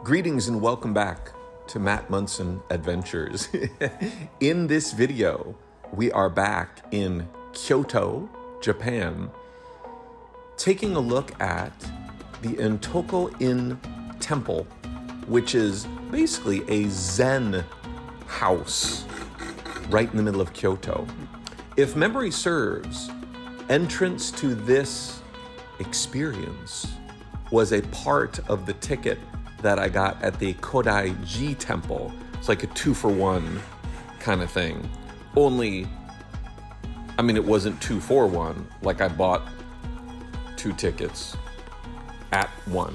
Greetings and welcome back to Matt Munson Adventures. In this video, we are back in Kyoto, Japan, taking a look at the Intoko-in Temple, which is basically a Zen house right in the middle of Kyoto. If memory serves, entrance to this experience was a part of the ticket that I got at the Kodai-ji temple. It's like a 2-for-1 kind of thing. Only, it wasn't 2 for 1. Like I bought 2 tickets at one.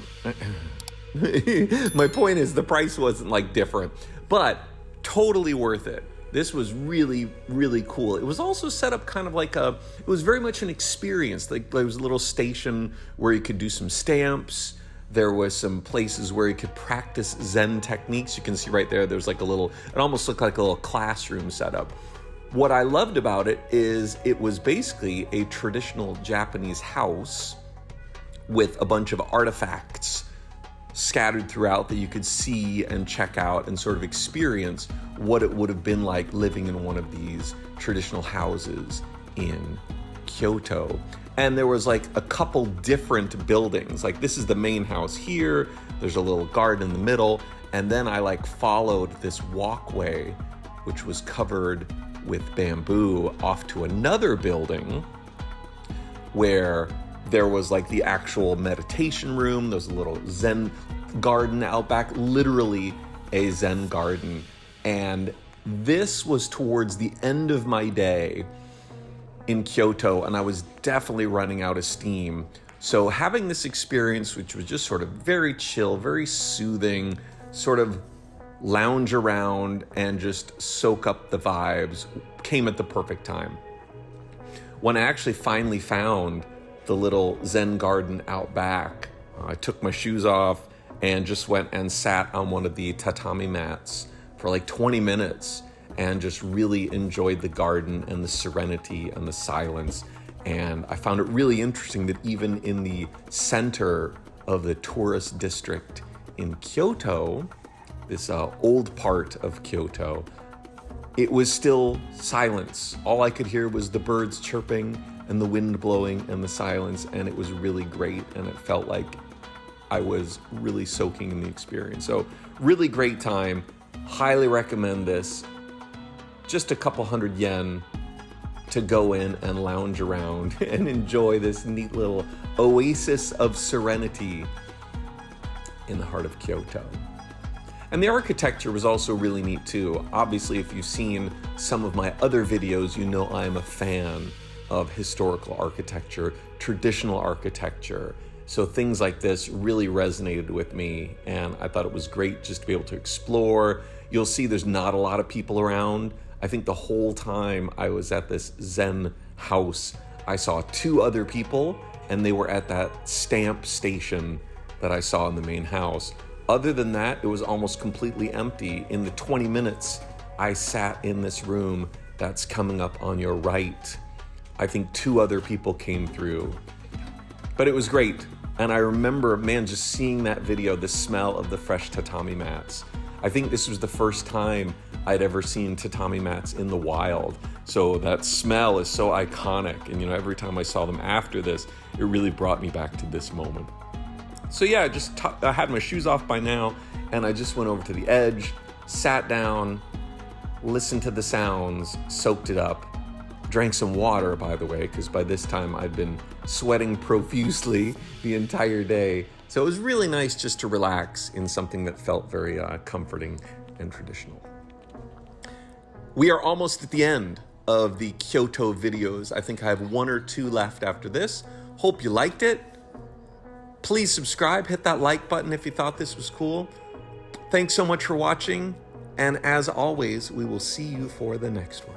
My point is the price wasn't like different, but totally worth it. This was really, really cool. It was also set up kind of like it was very much an experience. Like there was a little station where you could do some stamps. There was some places where you could practice Zen techniques. You can see right there, there's like it almost looked like a little classroom setup. What I loved about it is it was basically a traditional Japanese house with a bunch of artifacts scattered throughout that you could see and check out and sort of experience what it would have been like living in one of these traditional houses in Kyoto. And there was like a couple different buildings. Like this is the main house here. There's a little garden in the middle. And then I followed this walkway, which was covered with bamboo, off to another building where there was like the actual meditation room. There's a little Zen garden out back, literally a Zen garden. And this was towards the end of my day in Kyoto, and I was definitely running out of steam. So having this experience, which was just sort of very chill, very soothing, sort of lounge around and just soak up the vibes, came at the perfect time. When I actually finally found the little Zen garden out back, I took my shoes off and just went and sat on one of the tatami mats for like 20 minutes and just really enjoyed the garden and the serenity and the silence. And I found it really interesting that even in the center of the tourist district in Kyoto, this old part of Kyoto, it was still silence. All I could hear was the birds chirping and the wind blowing and the silence, and it was really great, and it felt like I was really soaking in the experience. So really great time. Highly recommend this. Just a couple hundred yen to go in and lounge around and enjoy this neat little oasis of serenity in the heart of Kyoto. And the architecture was also really neat too. Obviously, if you've seen some of my other videos, you know I'm a fan of historical architecture, traditional architecture. So things like this really resonated with me, and I thought it was great just to be able to explore. You'll see there's not a lot of people around. I think the whole time I was at this Zen house, I saw 2 other people, and they were at that stamp station that I saw in the main house. Other than that, it was almost completely empty. In the 20 minutes I sat in this room that's coming up on your right, I think 2 other people came through. But it was great. And I remember, just seeing that video, the smell of the fresh tatami mats. I think this was the first time I'd ever seen tatami mats in the wild. So that smell is so iconic. And every time I saw them after this, it really brought me back to this moment. So yeah, I had my shoes off by now, and I just went over to the edge, sat down, listened to the sounds, soaked it up, drank some water, by the way, because by this time I'd been sweating profusely the entire day. So it was really nice just to relax in something that felt very comforting and traditional. We are almost at the end of the Kyoto videos. I think I have 1 or 2 left after this. Hope you liked it. Please subscribe, hit that like button if you thought this was cool. Thanks so much for watching. And as always, we will see you for the next one.